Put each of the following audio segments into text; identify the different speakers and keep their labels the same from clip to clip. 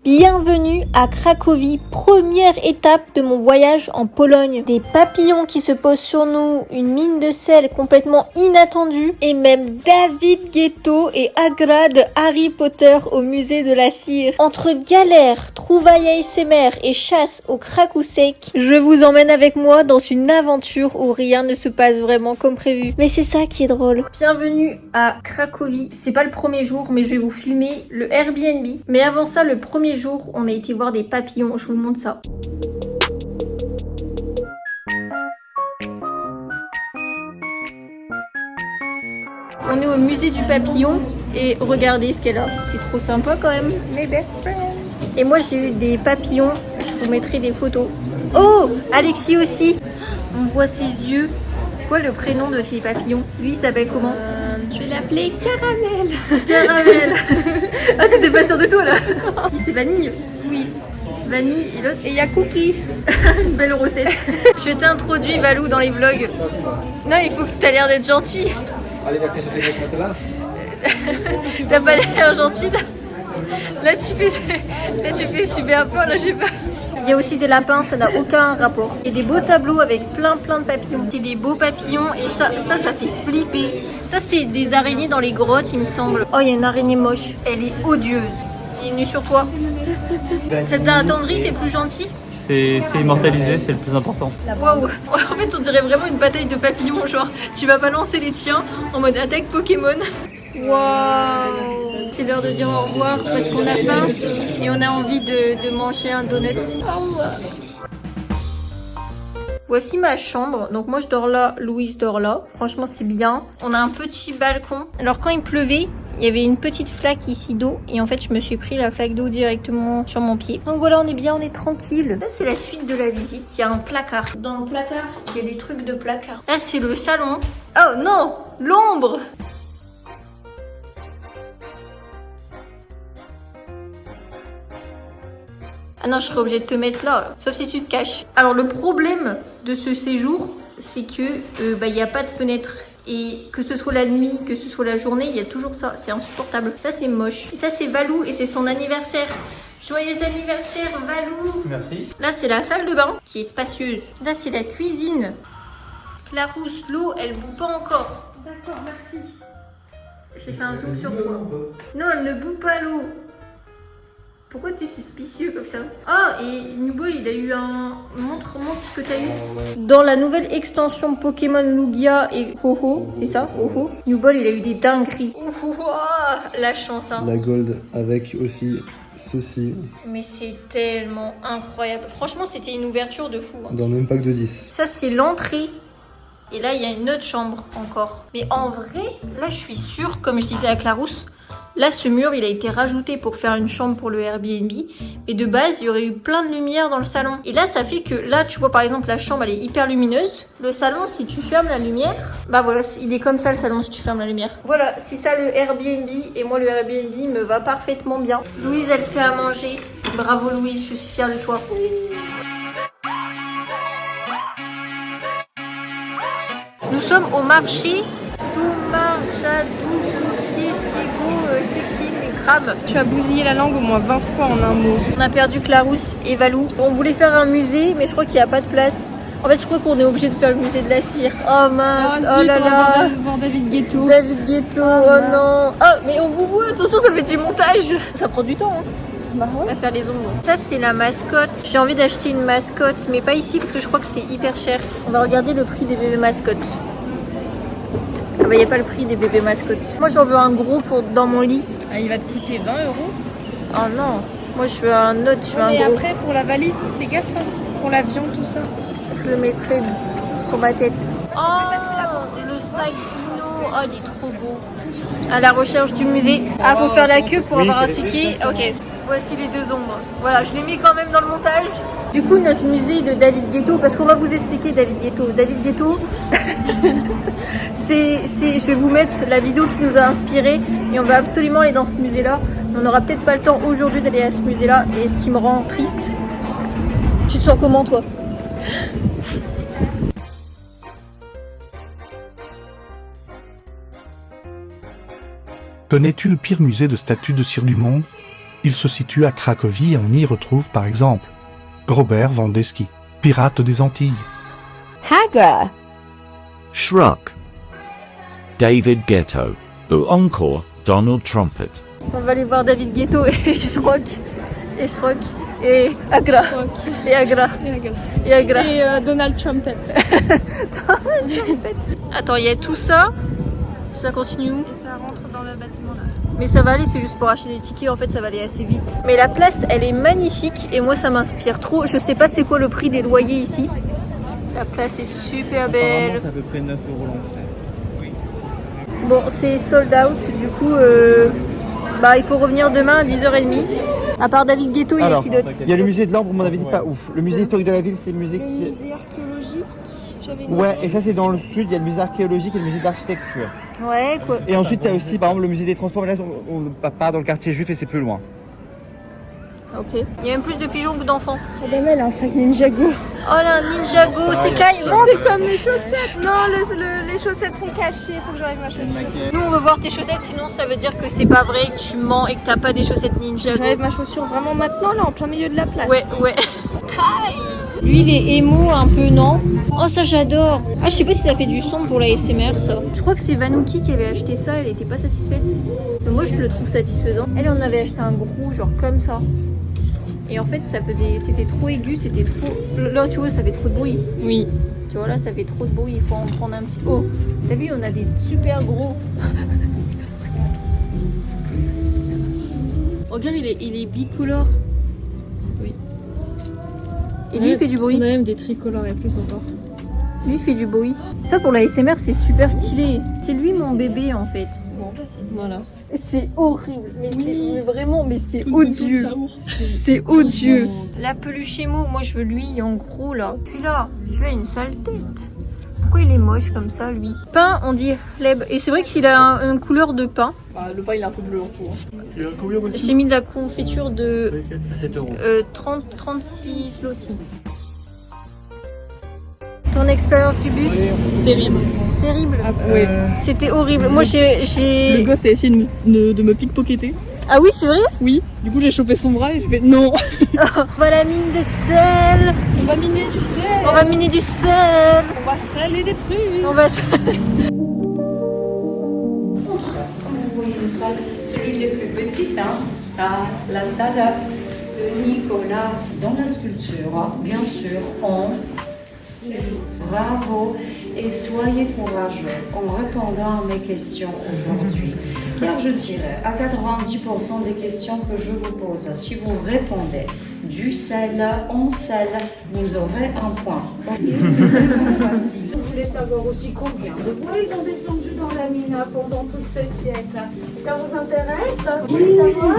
Speaker 1: Bienvenue à Cracovie, première étape de mon voyage en Pologne. Des papillons qui se posent sur nous, une mine de sel complètement inattendue et même David Guetta et Agra de Harry Potter au musée de la cire. Entre galères, trouvailles ASMR et chasse au Krakousek, je vous emmène avec moi dans une aventure où rien ne se passe vraiment comme prévu. Mais c'est ça qui est drôle. Bienvenue à Cracovie. C'est pas le premier jour, mais je vais vous filmer le Airbnb. Mais avant ça, le premier jour, on a été voir des papillons. Je vous montre ça. On est au musée du papillon et regardez ce qu'elle a. C'est trop sympa quand même. Mes best friends. Et moi j'ai eu des papillons. Je vous mettrai des photos. Oh, Alexis aussi. On voit ses yeux. C'est quoi le prénom de ces papillons? Lui il s'appelle comment?
Speaker 2: Je vais l'appeler Caramel.
Speaker 1: Caramel. Ah, t'étais pas sûre de toi là? C'est Vanille.
Speaker 2: Oui.
Speaker 1: Vanille et l'autre.
Speaker 2: Et il y a Coupri.
Speaker 1: Une belle recette. Je t'introduis Valou dans les vlogs. Non, il faut que t'as l'air d'être gentil. T'as pas l'air gentil là. Là tu fais super peur, là je sais pas. Il y a aussi des lapins, ça n'a aucun rapport. Et des beaux tableaux avec plein de papillons. C'est des beaux papillons et ça fait flipper. Ça c'est des araignées dans les grottes il me semble. Oh il y a une araignée moche. Elle est odieuse. Elle est venue sur toi. Ça t'a attendri, t'es plus gentil?
Speaker 3: C'est immortalisé, c'est le plus important.
Speaker 1: Waouh. En fait on dirait vraiment une bataille de papillons. Genre tu vas balancer les tiens en mode attaque Pokémon. Waouh. C'est l'heure de dire au revoir parce qu'on a faim et on a envie de manger un donut. Voici ma chambre. Donc moi je dors là, Louise dort là. Franchement c'est bien. On a un petit balcon. Alors quand il pleuvait, il y avait une petite flaque ici d'eau et en fait je me suis pris la flaque d'eau directement sur mon pied. Donc voilà, on est bien, on est tranquille. Là c'est la suite de la visite. Il y a un placard. Dans le placard, il y a des trucs de placard. Là c'est le salon. Oh non, l'ombre. Ah non, je serais obligée de te mettre là, sauf si tu te caches. Alors le problème de ce séjour, c'est que il n'y a pas de fenêtre. Et que ce soit la nuit, que ce soit la journée, il y a toujours ça. C'est insupportable. Ça c'est moche. Et ça c'est Valou et c'est son anniversaire. Joyeux anniversaire Valou.
Speaker 3: Merci.
Speaker 1: Là c'est la salle de bain qui est spacieuse. Là c'est la cuisine. Clarousse, l'eau elle bout pas encore.
Speaker 2: D'accord, merci.
Speaker 1: J'ai fait un zoom sur toi. Non, elle ne bout pas l'eau. Pourquoi t'es suspicieux comme ça? Ah, et Newball, il a eu un... Montre ce que t'as eu. Dans la nouvelle extension Pokémon Lugia et Ho-Ho, c'est ça? Ho-Ho. Newball, il a eu des dingueries. Oh, la chance, hein.
Speaker 4: La gold avec aussi ceci.
Speaker 1: Mais c'est tellement incroyable. Franchement, c'était une ouverture de fou. Hein.
Speaker 4: Dans le même pack de 10.
Speaker 1: Ça, c'est l'entrée. Et là, il y a une autre chambre encore. Mais en vrai, là, je suis sûre, comme je disais à Clarousse, là, ce mur, il a été rajouté pour faire une chambre pour le Airbnb. Mais de base, il y aurait eu plein de lumière dans le salon. Et là, ça fait que là, tu vois, par exemple, la chambre, elle est hyper lumineuse. Le salon, si tu fermes la lumière, bah voilà, il est comme ça le salon si tu fermes la lumière. Voilà, c'est ça le Airbnb. Et moi, le Airbnb me va parfaitement bien. Louise, elle fait à manger. Bravo Louise, je suis fière de toi. Nous sommes au marché
Speaker 2: Tu as bousillé la langue au moins 20 fois en un mot.
Speaker 1: On a perdu Clarousse et Valou. On voulait faire un musée, mais je crois qu'il n'y a pas de place. En fait, je crois qu'on est obligé de faire le musée de la cire. Oh mince, oh là là.
Speaker 2: Voir David Guetta.
Speaker 1: David Guetta, oh non. Oh, mais on vous voit, attention, ça fait du montage. Ça prend du temps, hein.
Speaker 2: Bah ouais.
Speaker 1: On va faire les ombres. Ça, c'est la mascotte. J'ai envie d'acheter une mascotte, mais pas ici parce que je crois que c'est hyper cher. On va regarder le prix des bébés mascottes. Ah bah, il n'y a pas le prix des bébés mascottes. Moi, j'en veux un gros pour dans mon lit.
Speaker 2: Ah, il va te coûter 20 €.
Speaker 1: Oh non, moi je veux un autre, je veux un
Speaker 2: Et
Speaker 1: gros.
Speaker 2: après, pour la valise, fais gaffe, hein. Pour l'avion, tout ça.
Speaker 1: Je le mettrai sur ma tête. Oh, le sac Dino, oh il est trop beau. À la recherche du musée. Ah, faut faire la queue pour avoir un ticket. Ok, voici les deux ombres. Voilà, je les mets quand même dans le montage. Du coup, notre musée de David Guetta, parce qu'on va vous expliquer David Guetta. David Guetta, je vais vous mettre la vidéo qui nous a inspiré et on va absolument aller dans ce musée-là. On n'aura peut-être pas le temps aujourd'hui d'aller à ce musée-là et ce qui me rend triste. Tu te sens comment, toi?
Speaker 5: Connais-tu le pire musée de statues de cire du monde? Il se situe à Cracovie et on y retrouve par exemple Robert Vandeski, pirate des Antilles.
Speaker 1: Hagra.
Speaker 6: Shrug. David Guetto. Ou encore Donald Trumpet.
Speaker 1: On va aller voir David Guetto et Shrek. Et Shrek. Et Agra. Et Agra. Et Agra.
Speaker 2: Et Donald Trumpet.
Speaker 1: Attends, il y a tout ça. Ça continue où?
Speaker 2: Et ça rentre dans le bâtiment là.
Speaker 1: Mais ça va aller, c'est juste pour acheter des tickets, en fait ça va aller assez vite. Mais la place, elle est magnifique et moi ça m'inspire trop. Je sais pas c'est quoi le prix des loyers ici. La place est super belle.
Speaker 4: C'est à peu près 9 € l'entrée.
Speaker 1: Bon, c'est sold out, du coup, il faut revenir demain à 10h30. À part David Guetto, il y a qui d'autre?
Speaker 7: Il y a le musée de l'Ambre, mon avis, dit pas ouf. Le musée historique de la ville, c'est le musée
Speaker 2: Le
Speaker 7: qui...
Speaker 2: musée archéologique, j'avais
Speaker 7: Ouais, et ça c'est dans le sud, il y a le musée archéologique et le musée d'architecture.
Speaker 1: Ouais, quoi.
Speaker 7: Et ensuite, il y a aussi, par exemple, le musée des transports, mais là, on part dans le quartier juif et c'est plus loin.
Speaker 1: Ok. Il y a même plus de pigeons que d'enfants.
Speaker 2: Madame, elle a un sac Ninjago.
Speaker 1: Oh là, Ninjago, c'est Kai, montre.
Speaker 2: C'est comme les chaussettes. Non, les chaussettes sont cachées, faut que j'enlève ma chaussure.
Speaker 1: Nous on veut voir tes chaussettes, sinon ça veut dire que c'est pas vrai, que tu mens et que t'as pas des chaussettes Ninjago.
Speaker 2: J'enlève ma chaussure vraiment maintenant, là, en plein milieu de la place.
Speaker 1: Ouais. Kai. Lui il est émo un peu, non? Oh ça j'adore. Ah je sais pas si ça fait du son pour la SMR ça. Je crois que c'est Vanouki qui avait acheté ça, elle était pas satisfaite. Mais moi je le trouve satisfaisant. Elle en avait acheté un gros genre comme ça. Et en fait c'était trop aigu, c'était trop... Là tu vois ça fait trop de bruit.
Speaker 2: Oui.
Speaker 1: Tu vois là ça fait trop de bruit, il faut en prendre un petit... Oh, t'as vu on a des super gros. Regarde il est bicolore.
Speaker 2: Oui.
Speaker 1: Et lui il fait du bruit.
Speaker 2: On a même des tricolores et plus encore.
Speaker 1: Lui il fait du bruit. Ça pour la SMR c'est super stylé. C'est lui mon bébé en fait.
Speaker 2: Voilà.
Speaker 1: C'est horrible, mais vraiment, mais c'est odieux. C'est odieux. La peluche émo, moi je veux lui en gros là. Puis là, tu as une sale tête. Pourquoi il est moche comme ça lui? Pain, on dit leb. Et c'est vrai qu'il a une couleur de pain.
Speaker 2: Bah, le pain il est un peu bleu en dessous.
Speaker 1: J'ai mis de la confiture de
Speaker 4: 7 €.
Speaker 1: 36 lotis. Ton expérience du bus?
Speaker 2: Terrible.
Speaker 1: Terrible.
Speaker 2: Ah, oui.
Speaker 1: C'était horrible. Moi j'ai...
Speaker 2: Le gosse a essayé de me pickpocketer.
Speaker 1: Ah oui c'est vrai?
Speaker 2: Oui. Du coup j'ai chopé son bras et je fais non.
Speaker 1: On va la mine de sel.
Speaker 2: On va miner du sel.
Speaker 1: On va miner du sel.
Speaker 2: On va saler des trucs.
Speaker 1: On va...
Speaker 8: Vous voyez une salle, celui des plus petites, la salle de Nicolas dans la sculpture, bien sûr, bravo et soyez courageux en répondant à mes questions aujourd'hui. Car je dirais à 90% des questions que je vous pose, si vous répondez du sel en sel, vous aurez un point. Ok, c'est vraiment facile. Vous voulez savoir aussi combien de fois ils ont descendu dans la mine pendant tous ces siècles? Ça vous intéresse? Vous voulez savoir?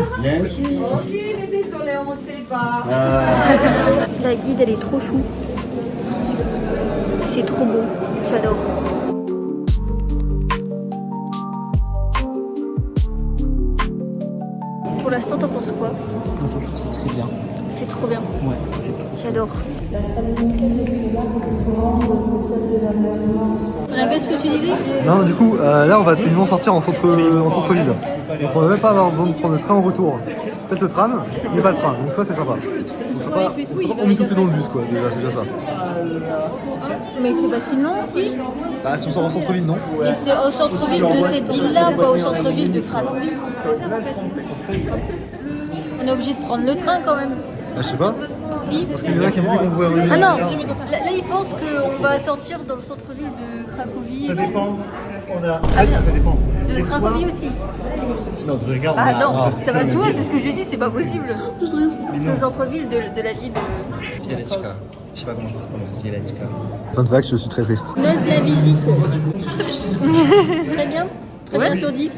Speaker 8: Ok, mais désolé, on ne sait pas.
Speaker 1: La guide, elle est trop chou. C'est trop beau. J'adore. Pour l'instant, t'en penses quoi?
Speaker 7: Je trouve que c'est très bien.
Speaker 1: C'est trop bien.
Speaker 7: Ouais, c'est trop.
Speaker 1: J'adore. Répète ce que tu disais?
Speaker 4: Non, du coup, là, on va techniquement sortir en centre-ville. Donc, on va même pas avoir besoin de prendre le train en retour. Peut-être le tram, mais pas le train. Donc, ça, c'est sympa. On sera pas emmitouflé dans le bus, quoi. Déjà, c'est déjà ça.
Speaker 1: Mais c'est pas si long aussi.
Speaker 4: Bah, si on sort en centre-ville, non.
Speaker 1: Mais c'est au centre-ville de cette ville-là, pas au centre-ville de Cracovie. On est obligé de prendre le train quand même.
Speaker 4: Bah, je sais pas.
Speaker 1: Si.
Speaker 4: Parce qu'il y en a qui disaient qu'on pouvait revenir.
Speaker 1: Ah non, là ils pensent qu'on va sortir dans le centre-ville de Cracovie.
Speaker 4: Ça dépend.
Speaker 1: Ah, bien.
Speaker 4: Ça dépend.
Speaker 1: De Cracovie aussi.
Speaker 4: Non, je regarde.
Speaker 1: Ah non, ça va, tu vois, c'est ce que je dis, c'est pas possible. C'est le centre-ville de la ville de...
Speaker 7: Bieleczka. Je sais pas comment ça se prononce, Bieleczka.
Speaker 4: Fun fact, je suis très triste.
Speaker 1: Note de la visite. Très bien. Très bien sur 10.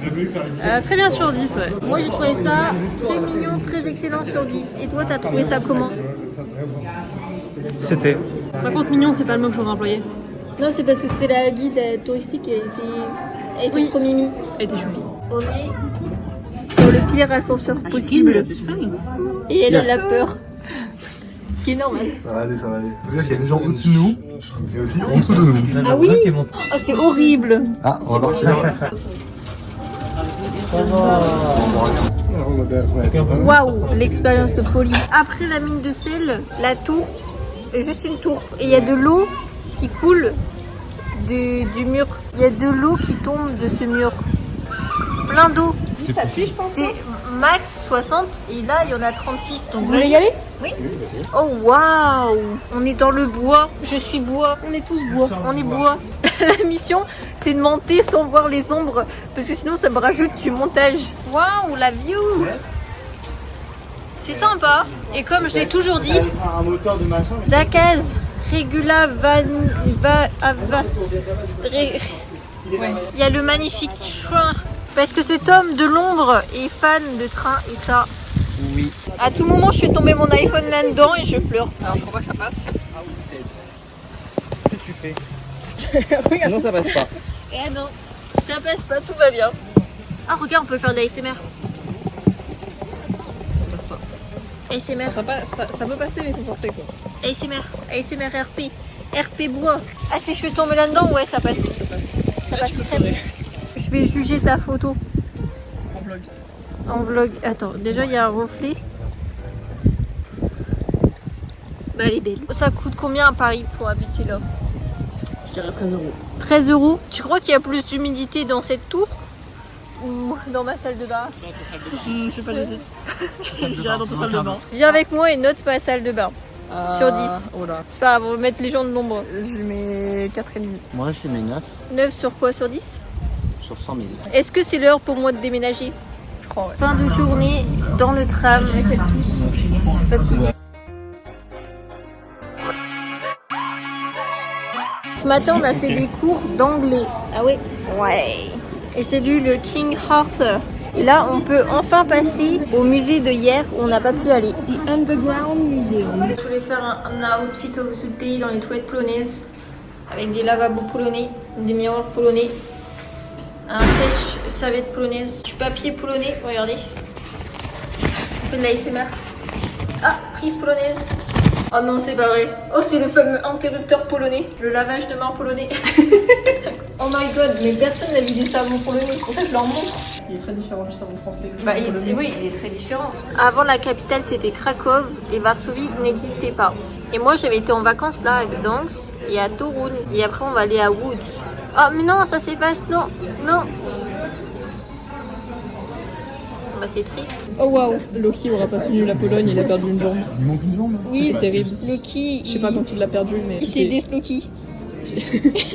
Speaker 2: Très bien sur 10, ouais.
Speaker 1: Moi j'ai trouvé ça très mignon, très excellent sur 10. Et toi t'as trouvé ça comment?
Speaker 3: C'était.
Speaker 2: Par contre, mignon, c'est pas le mot que j'aurais employé.
Speaker 1: Non, c'est parce que c'était la guide touristique, elle était trop mimi.
Speaker 2: Elle était choupi.
Speaker 1: On est dans le pire ascenseur possible. Et elle a la peur. Ce qui est normal.
Speaker 4: Ça va aller, ça va aller. Vous savez qu'il y a des gens au-dessus de nous, mais aussi en dessous de nous.
Speaker 1: Ah oui? Oh, c'est horrible.
Speaker 4: Ah, on va partir.
Speaker 1: Waouh, l'expérience de folie. Après la mine de sel, la tour, juste une tour. Et il y a de l'eau qui coule du mur. Il y a de l'eau qui tombe de ce mur. Plein d'eau. C'est max 60 et là il y en a 36. Donc
Speaker 2: Vous voulez y aller?
Speaker 1: Oui. Oh waouh, on est dans le bois. Je suis bois.
Speaker 2: On est tous bois.
Speaker 1: On est bois. La mission, c'est de monter sans voir les ombres parce que sinon ça me rajoute du montage. Waouh, la view. C'est sympa. Et comme je l'ai toujours dit, Zakaz, Regula il y a le magnifique train. Parce que cet homme de l'ombre est fan de train et ça.
Speaker 7: Oui.
Speaker 1: À tout moment, je fais tomber mon iPhone là-dedans et je pleure.
Speaker 2: Alors je crois pas que ça passe.
Speaker 7: Qu'est-ce que tu fais? Non, ça passe pas.
Speaker 1: Eh non, ça passe pas, tout va bien. Ah regarde, on peut faire de l'ASMR.
Speaker 2: Ça passe pas.
Speaker 1: ASMR.
Speaker 2: Ça peut passer mais il faut forcer quoi.
Speaker 1: ASMR. ASMR RP. RP bois. Ah si je fais tomber là-dedans, ouais ça passe. Ça passe très bien. Je vais juger ta photo.
Speaker 2: En vlog.
Speaker 1: En vlog. Attends, déjà il y a un reflet. Bah elle est belle. Ça coûte combien à Paris pour habiter là?
Speaker 2: Je dirais 13 €.
Speaker 1: 13 €. Tu crois qu'il y a plus d'humidité dans cette tour ou dans ma salle de bain?
Speaker 2: Je sais pas, j'hésite. Je dirais dans ta salle de bain.
Speaker 1: Viens avec moi et note ma salle de bain. Sur 10.
Speaker 2: Oh là.
Speaker 1: C'est pas grave, on va mettre les gens de l'ombre.
Speaker 2: Je lui mets 4,5.
Speaker 7: Moi, je mets 9
Speaker 1: 9 sur quoi? Sur 10?
Speaker 7: sur 100 000.
Speaker 1: Est-ce que c'est l'heure pour moi de déménager?
Speaker 2: Je crois, ouais.
Speaker 1: Fin de journée dans le tram. Je suis fatiguée. Ce matin, on a fait des cours d'anglais. Ah ouais? Ouais. Et j'ai lu le King Arthur. Et là, on peut enfin passer au musée de hier où on n'a pas pu aller. The Underground Museum. Je voulais faire un outfit of the day dans les toilettes polonaises. Avec des lavabos polonais, des miroirs polonais. Un sèche-serviette polonaise, du papier polonais, regardez. On fait de l'ASMR. Ah, prise polonaise. Oh non, c'est pas vrai. Oh, c'est le fameux interrupteur polonais. Le lavage de main polonais. Oh my god, mais personne n'a vu du savon polonais. C'est pour ça que je leur montre.
Speaker 2: Il est très différent du savon français.
Speaker 1: Bah, oui, il est très différent. Avant, la capitale, c'était Cracovie et Varsovie n'existait pas. Et moi, j'avais été en vacances là, à Gdansk et à Toruń. Et après, on va aller à Łódź. Oh, mais non, ça s'efface, non, non. Bah, c'est triste.
Speaker 2: Oh waouh, Loki aura pas tenu la Pologne, il a perdu une jambe.
Speaker 4: Il manque une jambe.
Speaker 1: Oui,
Speaker 2: C'est terrible.
Speaker 1: Loki,
Speaker 2: Je sais pas quand il l'a perdu, mais.
Speaker 1: il s'est désloqué.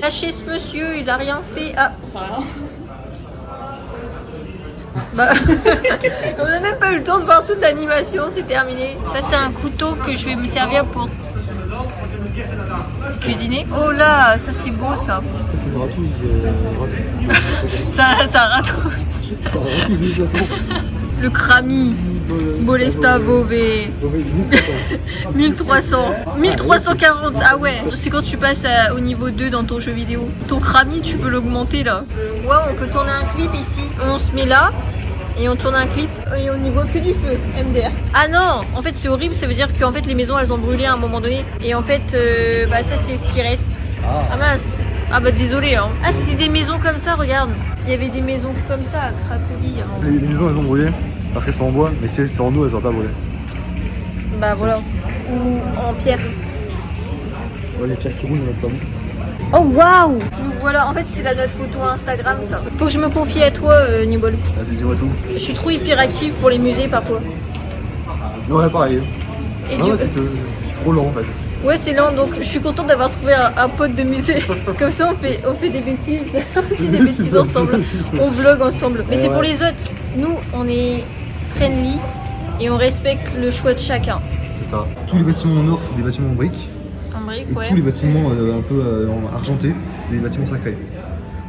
Speaker 1: Lâchez ce monsieur, il a rien fait. Ah,
Speaker 2: On sait rien.
Speaker 1: bah, on n'a même pas eu le temps de voir toute l'animation, c'est terminé. Ça, c'est un couteau que je vais me servir pour cuisiner. Oh là, ça c'est beau ça.
Speaker 4: Ça c'est une ratouze.
Speaker 1: Ça ratouze. Le Krami. Bolesta Vove. 1300. 1340. Ah ouais, c'est quand tu passes au niveau 2 dans ton jeu vidéo. Ton Krami, tu peux l'augmenter là. Ouais, on peut tourner un clip ici. On se met là. Et on tourne un clip et on n'y voit que du feu, MDR. Ah non, en fait c'est horrible, ça veut dire qu'en fait les maisons elles ont brûlé à un moment donné. Et en fait, bah ça c'est ce qui reste. Ah mince, ah bah désolé hein. Ah c'était des maisons comme ça, regarde. Il y avait des maisons comme ça à Cracovie avant.
Speaker 4: Les maisons elles ont brûlé parce qu'elles sont en bois, mais si elles étaient en eau elles n'ont pas brûlé.
Speaker 1: Bah voilà, ou en pierre.
Speaker 4: Ouais, les pierres qui roulent, c'est pas bon.
Speaker 1: Oh waouh! Nous voilà, en fait c'est la note photo Instagram ça. Faut que je me confie à toi Nubol.
Speaker 4: Vas-y, dis-moi tout.
Speaker 1: Je suis trop hyperactive pour les musées parfois.
Speaker 4: Ouais, pareil.
Speaker 1: Et
Speaker 4: Non,
Speaker 1: du...
Speaker 4: c'est que c'est trop lent en fait.
Speaker 1: Ouais c'est lent donc je suis contente d'avoir trouvé un pote de musée. Comme ça on fait des bêtises. On fait des bêtises ensemble. On vlog ensemble. Mais c'est pour les autres. Nous on est friendly et on respecte le choix de chacun.
Speaker 4: C'est ça. Tous les bâtiments en or c'est des bâtiments en briques.
Speaker 1: En brique,
Speaker 4: Et
Speaker 1: ouais.
Speaker 4: tous les bâtiments un peu argentés, c'est des bâtiments sacrés.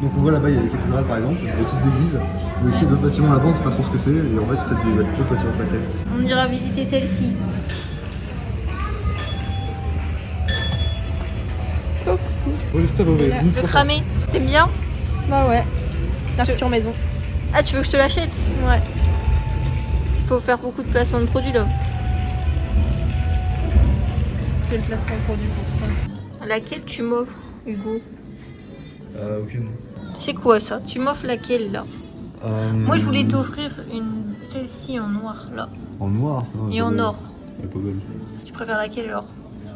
Speaker 4: Donc on voit là-bas, il y a les cathédrales par exemple, des petites églises, mais aussi il y a d'autres bâtiments là-bas, on sait pas trop ce que c'est, et en fait c'est peut-être d'autres bâtiments sacrés.
Speaker 1: On ira visiter celle-ci. Le cramer, c'était bien?
Speaker 2: Bah ouais. La future maison.
Speaker 1: Ah tu veux que je te l'achète?
Speaker 2: Ouais.
Speaker 1: Il faut faire beaucoup de placements de produits là.
Speaker 2: Quel placement produit pour ça?
Speaker 1: Laquelle tu m'offres, Hugo?
Speaker 4: Aucune.
Speaker 1: C'est quoi ça? Tu m'offres laquelle là? Moi, je voulais t'offrir celle-ci en noir, là.
Speaker 4: En noir non,
Speaker 1: Et en or.
Speaker 4: Elle est pas belle.
Speaker 1: Tu préfères laquelle, alors?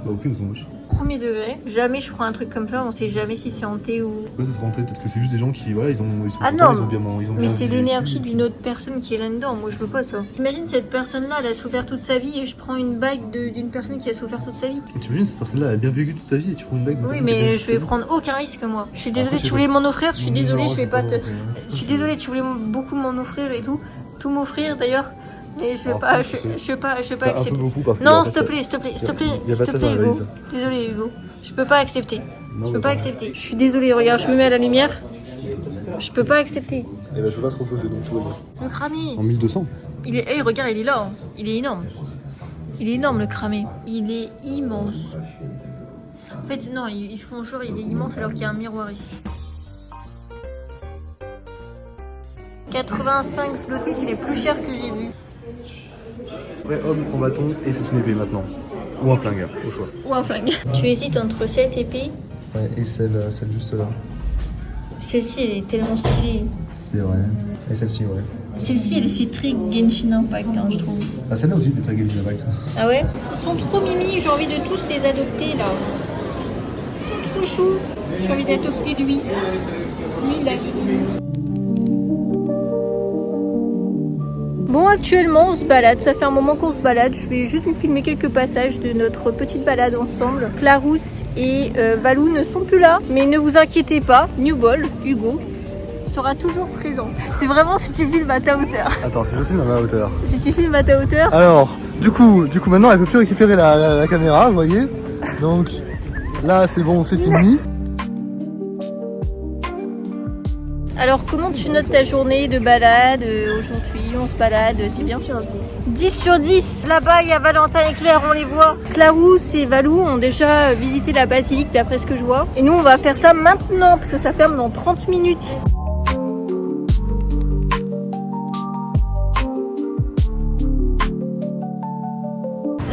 Speaker 4: Bah aucune, elles sont moches.
Speaker 1: Premier degré. Jamais je prends un truc comme ça, on sait jamais si c'est hanté ou...
Speaker 4: Ouais, ça se rentrait, peut-être que c'est juste des gens qui, voilà, ils sont
Speaker 1: Ah
Speaker 4: contents,
Speaker 1: non,
Speaker 4: ils ont bien
Speaker 1: mais c'est
Speaker 4: vécu
Speaker 1: l'énergie
Speaker 4: et
Speaker 1: d'une autre personne qui est là-dedans. Moi, je veux pas ça. Imagine cette personne-là, elle a souffert toute sa vie et je prends une bague d'une personne qui a souffert toute sa vie.
Speaker 4: tout. T'imagines, cette personne-là, elle a bien vécu toute sa vie et tu prends une bague de
Speaker 1: Oui,
Speaker 4: personne qui a bien
Speaker 1: mais
Speaker 4: vécu
Speaker 1: je
Speaker 4: toute
Speaker 1: vais
Speaker 4: sa vie.
Speaker 1: prendre aucun risque, moi. Je suis désolée,
Speaker 4: Après,
Speaker 1: tu
Speaker 4: je
Speaker 1: voulais
Speaker 4: sais
Speaker 1: m'en offrir, je suis
Speaker 4: Non,
Speaker 1: désolée,
Speaker 4: non,
Speaker 1: je vais
Speaker 4: c'est
Speaker 1: pas
Speaker 4: pas
Speaker 1: te...
Speaker 4: vrai.
Speaker 1: Je suis désolée, tu voulais beaucoup m'en offrir et tout m'offrir d'ailleurs, mais je vais
Speaker 4: Alors,
Speaker 1: pas,
Speaker 4: après,
Speaker 1: je vais pas
Speaker 4: Enfin, un peu
Speaker 1: accepter.
Speaker 4: beaucoup parce que
Speaker 1: Non,
Speaker 4: y a
Speaker 1: s'il te
Speaker 4: pas-
Speaker 1: plaît, s'il te plaît, s'il te
Speaker 4: y a-
Speaker 1: plaît,
Speaker 4: y a
Speaker 1: s'il
Speaker 4: pas
Speaker 1: te
Speaker 4: de
Speaker 1: plaît,
Speaker 4: dans la
Speaker 1: Hugo.
Speaker 4: valise.
Speaker 1: Désolée, Hugo. Je peux pas accepter.
Speaker 4: Non,
Speaker 1: Je
Speaker 4: mais
Speaker 1: peux pas
Speaker 4: attends.
Speaker 1: accepter. Je suis désolée, regarde, je me mets à la lumière. Je peux pas accepter.
Speaker 4: Eh ben, je peux pas trop saucer, donc tout va bien.
Speaker 1: Le cramé.
Speaker 4: En 1200
Speaker 1: Il est, hey, regarde, il est là. Hein. Il est énorme. Il est énorme, le cramé. Il est immense. En fait, non, ils font genre, il est immense alors qu'il y a un miroir ici. 85 zlotys, c'est les plus chers que j'ai vus.
Speaker 4: Après, homme prend bâton et c'est une épée maintenant. Ou un flingue, au choix.
Speaker 1: Ou un flingue. Tu hésites entre cette épée.
Speaker 4: Ouais, et celle juste là.
Speaker 1: Celle-ci, elle est tellement stylée.
Speaker 4: C'est vrai. Et celle-ci, ouais.
Speaker 1: Celle-ci, elle fait très Genshin Impact, hein, je trouve.
Speaker 4: Ah, celle-là aussi, peut-être Genshin Impact.
Speaker 1: Ah ouais? Ils sont trop mimi, j'ai envie de tous les adopter là. Ils sont trop choux. J'ai envie d'adopter lui. Lui, là, il est mignon. Bon, actuellement, on se balade. Ça fait un moment qu'on se balade. Je vais juste vous filmer quelques passages de notre petite balade ensemble. Clarous et Valou ne sont plus là. Mais ne vous inquiétez pas, New Ball, Hugo, sera toujours présent. C'est vraiment si tu filmes à ta hauteur.
Speaker 4: Attends, si je filme à ma hauteur.
Speaker 1: Si tu filmes à ta hauteur.
Speaker 4: Alors, du coup, maintenant, elle peut plus récupérer la caméra, vous voyez. Donc, là, c'est bon, c'est fini.
Speaker 1: Alors, comment tu notes ta journée de balade aujourd'hui? On se balade, c'est bien?
Speaker 2: 10 sur 10.
Speaker 1: 10 sur 10. Là-bas, il y a Valentin et Claire, on les voit. Clarous et Valou ont déjà visité la basilique, d'après ce que je vois. Et nous, on va faire ça maintenant, parce que ça ferme dans 30 minutes.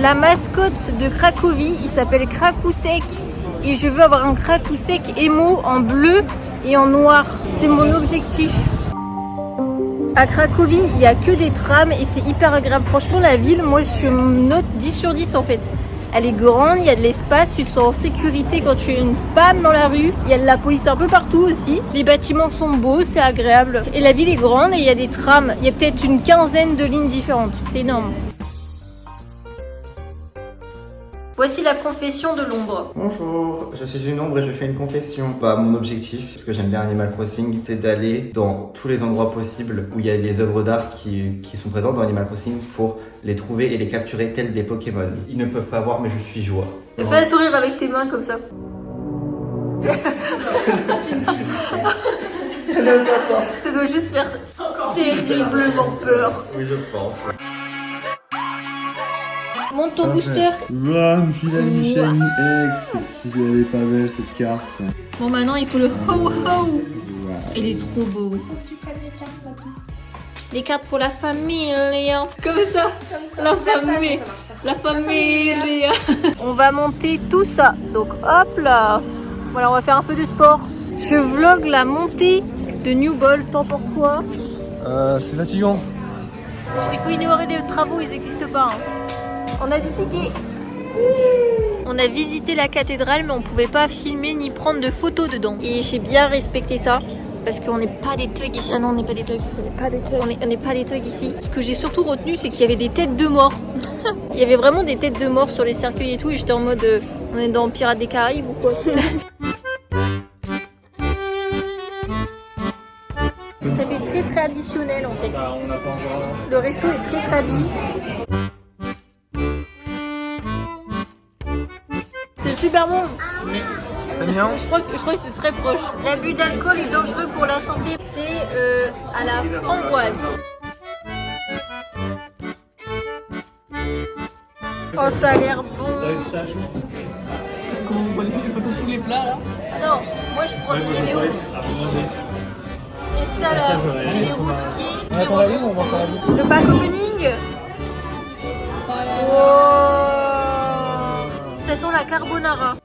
Speaker 1: La mascotte de Cracovie, il s'appelle Krakousek. Et je veux avoir un Krakousek émo en bleu et en noir. C'est mon objectif. À Cracovie, il n'y a que des trams et c'est hyper agréable. Franchement, la ville, moi, je note 10 sur 10 en fait. Elle est grande, il y a de l'espace, tu te sens en sécurité quand tu es une femme dans la rue. Il y a de la police un peu partout aussi. Les bâtiments sont beaux, c'est agréable. Et la ville est grande et il y a des trams. Il y a peut-être une quinzaine de lignes différentes. C'est énorme. Voici la confession de l'ombre.
Speaker 7: Bonjour, je suis une ombre et je fais une confession. Bah, mon objectif, parce que j'aime bien Animal Crossing, c'est d'aller dans tous les endroits possibles où il y a les œuvres d'art qui sont présentes dans Animal Crossing pour les trouver et les capturer tels des Pokémon. Ils ne peuvent pas voir, mais je suis joie.
Speaker 1: Fais un sourire avec tes mains comme ça. Ça doit juste faire terriblement peur.
Speaker 7: Oui, je pense.
Speaker 1: Monte ton booster.
Speaker 4: Ram, Filani, Shiny X. Si elle est pas belle cette carte.
Speaker 1: Bon, maintenant il faut le ho-ho. Il est trop beau. Les cartes pour la famille, comme ça. La famille. La famille. On va monter tout ça. Donc hop là. Voilà, on va faire un peu de sport. Je vlog la montée de New Ball. T'en penses quoi?
Speaker 4: C'est fatigant.
Speaker 1: Il faut ignorer les travaux, ils n'existent pas. Hein. On a des tickets. On a visité la cathédrale, mais on pouvait pas filmer ni prendre de photos dedans. Et j'ai bien respecté ça. Parce qu'on n'est pas des thugs ici. Ah non, on n'est pas des thugs. On n'est pas des thugs. On n'est pas des thugs ici. Ce que j'ai surtout retenu, c'est qu'il y avait des têtes de mort. Il y avait vraiment des têtes de mort sur les cercueils et tout. Et j'étais en mode, on est dans Pirates des Caraïbes ou quoi? Ça fait très traditionnel en fait. Le resto est très tradi. C'est super bon. Je crois que t'es très proche. L'abus d'alcool est dangereux pour la santé. C'est à la framboise. Oh, ça a l'air bon.
Speaker 9: Comment vous prenez des photos de tous les plats là?
Speaker 1: Ah non, moi je prends des vidéos. Et ça là, c'est les roustilles. Le pack opening. Wow. Ça sent la carbonara.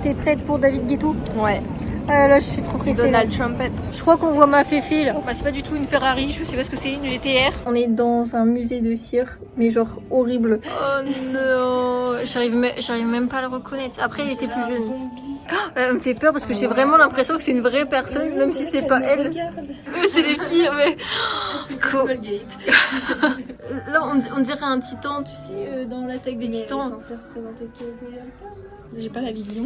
Speaker 1: T'es prête pour David Guetta?
Speaker 2: Ouais.
Speaker 1: Ah là, je suis trop pressée.
Speaker 2: Donald Trumpet.
Speaker 1: Je crois qu'on voit ma féfé là. Bah, c'est pas du tout une Ferrari, je sais pas ce que c'est, une GTR. On est dans un musée de cire, mais genre horrible. Oh non, j'arrive même pas à le reconnaître. Après, il était plus jeune. Elle me fait peur parce que j'ai vraiment l'impression que c'est une vraie personne, même si c'est pas elle. C'est les filles, mais. Là, on dirait un titan, tu sais, dans l'attaque des titans.
Speaker 2: C'est censé représenter Kate Middleton. J'ai pas la vision.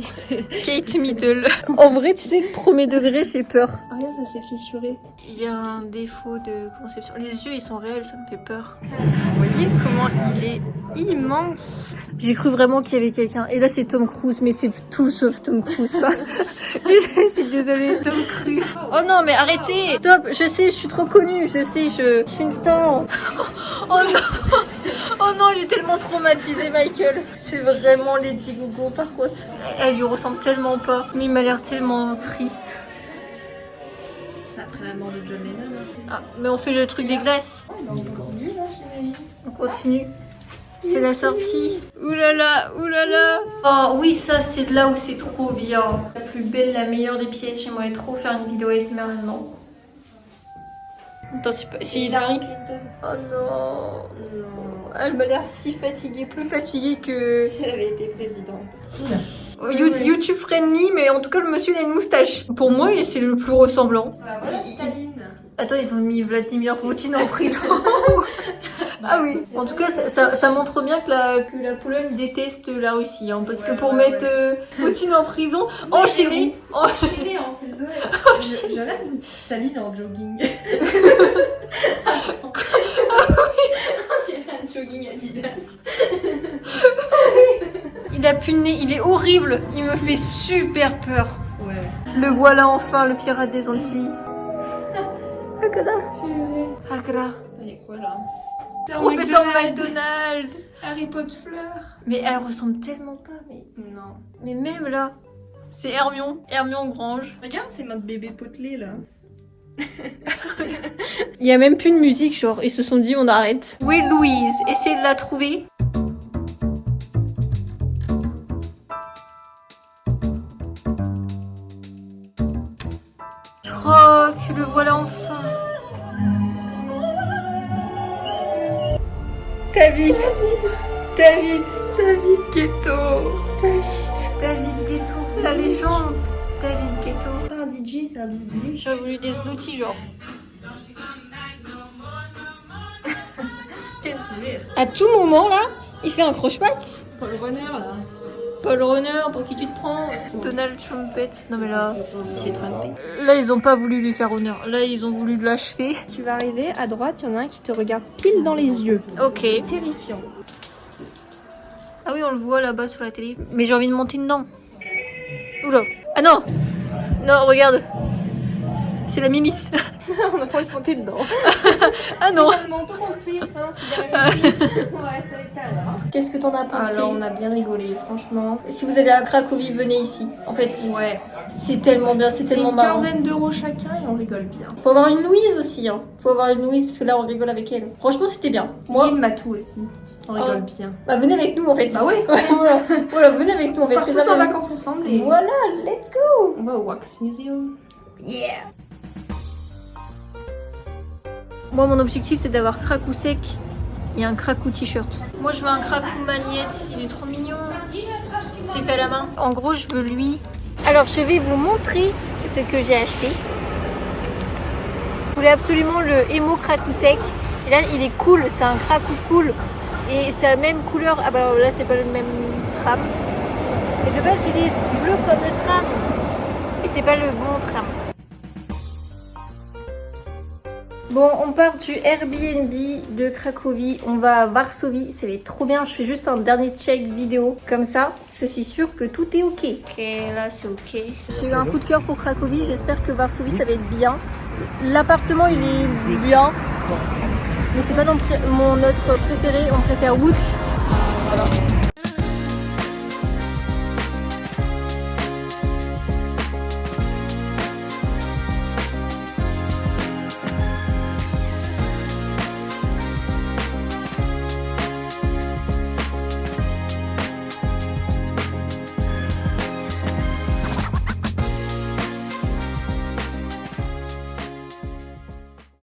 Speaker 1: Kate Middle. En vrai, tu sais, premier degré, j'ai peur.
Speaker 2: Regarde, ça s'est fissuré.
Speaker 1: Il y a un défaut de conception. Les yeux, ils sont réels, ça me fait peur. Vous voyez comment il est immense. J'ai cru vraiment qu'il y avait quelqu'un. Et là, c'est Tom Cruise, mais c'est tout sauf Tom Cruise. Je suis désolée, Tom Cruise. Oh non, mais arrêtez. Top, je sais, je suis trop connue. Je sais, je suis une star. Oh non. Oh non, il est tellement traumatisé, Michael. C'est vraiment Lady Gaga, par contre. Elle lui ressemble tellement pas. Mais il m'a l'air tellement triste.
Speaker 2: C'est après la mort de John Lennon.
Speaker 1: Ah, mais on fait le truc des glaces. On continue. C'est la sortie. Oulala, oulala. Oh oui, ça c'est là où c'est trop bien. La plus belle, la meilleure des pièces. J'aimerais trop faire une vidéo ASMR maintenant. Attends, c'est Hillary. Oh non, non. Elle m'a l'air si fatiguée, plus fatiguée que...
Speaker 2: Si elle avait été présidente.
Speaker 1: YouTube friendly, mais en tout cas le monsieur il a une moustache. Pour moi, c'est le plus ressemblant.
Speaker 2: Voilà Staline.
Speaker 1: Attends, ils ont mis Vladimir Poutine en prison. Ah oui. En tout cas, ça montre bien que la Pologne déteste la Russie, hein, parce que pour mettre Poutine en prison, enchaîné
Speaker 2: En plus, ouais. J'aurais Staline en jogging. On dirait un jogging Adidas.
Speaker 1: Il a pu le nez, il est horrible. Il me fait super peur.
Speaker 2: Ouais.
Speaker 1: Le voilà enfin, le pirate des Antilles. Agra. Agra.
Speaker 2: Il y a quoi là?
Speaker 1: Professeur McDonald.
Speaker 2: Harry Potter fleur.
Speaker 1: Mais elle ressemble tellement pas.
Speaker 2: Non.
Speaker 1: Mais même là, c'est Hermione. Hermione Grange.
Speaker 2: Regarde, c'est notre bébé potelé là.
Speaker 1: Il y a même plus de musique, genre, ils se sont dit on arrête. Où est Louise? Essayez de la trouver. Je crois que le voilà enfin. David Guetta. David Guetta, la légende. David Guetta.
Speaker 2: C'est pas un DJ, c'est un DJ.
Speaker 1: J'aurais voulu des outils genre.
Speaker 2: Quel sourire.
Speaker 1: À tout moment là, il fait un croche-patte.
Speaker 2: Paul Runner là.
Speaker 1: Paul Runner, pour qui tu te prends? Donald Trumpet. Non mais là,
Speaker 2: C'est Trumpé.
Speaker 1: là ils ont pas voulu lui faire honneur. Là ils ont voulu l'achever.
Speaker 2: Tu vas arriver à droite, il y en a un qui te regarde pile dans les yeux.
Speaker 1: Ok.
Speaker 2: Terrifiant.
Speaker 1: Ah oui, on le voit là-bas sur la télé. Mais j'ai envie de monter dedans. Oula. Ah non. Non, regarde. C'est la milice.
Speaker 2: On a pas envie de monter dedans.
Speaker 1: Ah non.
Speaker 2: C'est le manteau qu'on fait, hein, c'est derrière une fille. On va rester avec ça là.
Speaker 1: Qu'est-ce que t'en as pensé?
Speaker 2: Alors on a bien rigolé, franchement.
Speaker 1: Si vous allez à Cracovie, venez ici. En fait,
Speaker 2: Ouais.
Speaker 1: c'est tellement bien, c'est
Speaker 2: C'est
Speaker 1: tellement
Speaker 2: une
Speaker 1: marrant.
Speaker 2: quinzaine d'euros chacun et on rigole bien.
Speaker 1: Faut avoir une Louise aussi, hein. Faut avoir une Louise parce que là on rigole avec elle. Franchement, c'était bien.
Speaker 2: Moi,
Speaker 1: Moi,
Speaker 2: une Matou aussi. On rigole bien.
Speaker 1: bah venez avec nous en fait.
Speaker 2: Bah ouais.
Speaker 1: Voilà, venez avec nous, on va
Speaker 2: On
Speaker 1: être
Speaker 2: part
Speaker 1: très
Speaker 2: tous en
Speaker 1: amis.
Speaker 2: vacances ensemble et
Speaker 1: Voilà, let's go.
Speaker 2: on va au Wax Museum.
Speaker 1: Yeah. Moi, mon objectif, c'est d'avoir Cracou sec et un Cracou t-shirt. Moi, je veux un Cracou magnette. Il est trop mignon. C'est fait à la main. En gros, je veux lui. Alors, je vais vous montrer ce que j'ai acheté. Je voulais absolument le Emo Cracou sec. Et là, il est cool. C'est un Cracou cool. Et c'est la même couleur. Ah bah là, c'est pas le même tram. Mais de base, il est bleu comme le tram. Et c'est pas le bon tram. Bon, on part du Airbnb de Cracovie, on va à Varsovie, ça va être trop bien. Je fais juste un dernier check vidéo, comme ça, je suis sûre que tout est ok. Ok, là c'est ok. J'ai eu un coup de cœur pour Cracovie, j'espère que Varsovie ça va être bien. L'appartement il est bien, mais c'est pas notre préféré, on préfère Łódź. Voilà.